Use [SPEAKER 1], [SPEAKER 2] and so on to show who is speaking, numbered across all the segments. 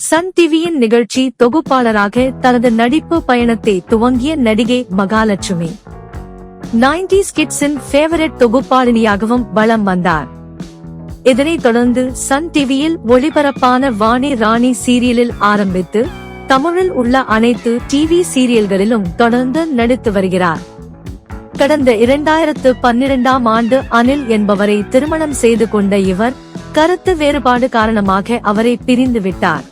[SPEAKER 1] Sun டிவியின் நிகழ்ச்சி தொகுப்பாளராக தனது நடிப்பு பயணத்தை துவங்கிய நடிகை மகாலட்சுமி 90s கிட்ஸின் ஃபேவரட் தொகுப்பாளினியாகவும் வலம் வந்தார். இதனைத் தொடர்ந்து சன் டிவியில் ஒளிபரப்பான வாணி ராணி சீரியலில் ஆரம்பித்து தமிழில் உள்ள அனைத்து டிவி சீரியல்களிலும் தொடர்ந்து நடித்து வருகிறார். கடந்த 2012ஆம் ஆண்டு அனில் என்பவரை திருமணம் செய்து கொண்ட இவர் கருத்து வேறுபாடு காரணமாக அவரை பிரிந்து விட்டார்.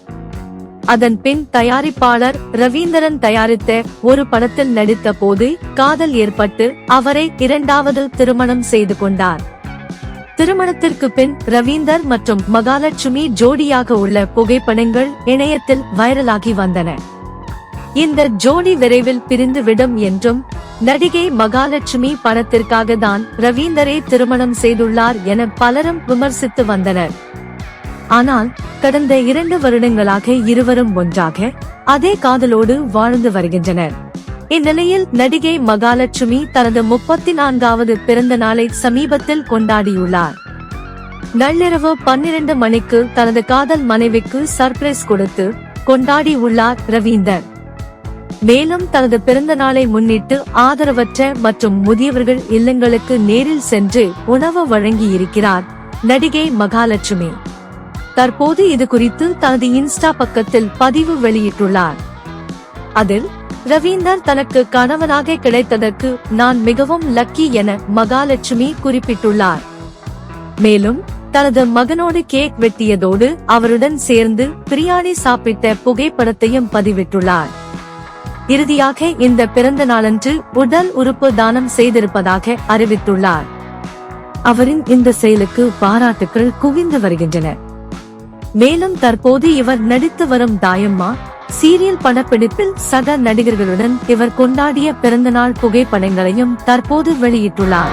[SPEAKER 1] அதன் பின் தயாரிப்பாளர் ரவீந்தரன் தயாரித்த ஒரு படத்தில் நடித்த போது காதல் ஏற்பட்டு அவரை இரண்டாவது திருமணம் செய்து கொண்டார். திருமணத்திற்கு பின் ரவீந்தர் மற்றும் மகாலட்சுமி ஜோடியாக உள்ள புகைப்படங்கள் இணையத்தில் வைரலாகி வந்தன. இந்த ஜோடி விரைவில் பிரிந்துவிடும் என்றும் நடிகை மகாலட்சுமி பணத்திற்காக தான் ரவீந்தரை திருமணம் செய்துள்ளார் என பலரும் விமர்சித்து வந்தனர். ஆனால் கடந்த 2 வருடங்களாக இருவரும் ஒன்றாக அதே காதலோடு வாழ்ந்து வருகின்றனர். இந்நிலையில் நடிகை மகாலட்சுமி தனது 34வது பிறந்த நாளை சமீபத்தில் கொண்டாடியுள்ளார். நள்ளிரவு 12 மணிக்கு தனது காதல் மனைவிக்கு சர்ப்ரைஸ் கொடுத்து கொண்டாடியுள்ளார் ரவீந்தர். மேலும் தனது பிறந்த நாளை முன்னிட்டு ஆதரவற்ற மற்றும் முதியவர்கள் இல்லங்களுக்கு நேரில் சென்று உணவு வழங்கியிருக்கிறார் நடிகை மகாலட்சுமி. தற்போது இது குறித்து தனது இன்ஸ்டா பக்கத்தில் பதிவு வெளியிட்டுள்ளார். அதில் ரவீந்தர் தனக்கு கணவனாக கிடைத்ததற்கு நான் மிகவும் லக்கி என மகாலட்சுமி குறிப்பிட்டுள்ளார். மேலும் தனது மகனோடு கேக் வெட்டியதோடு அவருடன் சேர்ந்து பிரியாணி சாப்பிட்ட புகைப்படத்தையும் பதிவிட்டுள்ளார். இறுதியாக இந்த பிறந்த நாளன்று உடல் உறுப்பு தானம் செய்திருப்பதாக அறிவித்துள்ளார். அவரின் இந்த செயலுக்கு பாராட்டுக்கள் குவிந்து வருகின்றன. மேலும் தற்போது இவர் நடித்து வரும் தாயம்மா சீரியல் படப்பிடிப்பில் சக நடிகர்களுடன் இவர் கொண்டாடிய பிறந்தநாள் புகைப்படங்களையும் தற்போது வெளியிட்டுள்ளார்.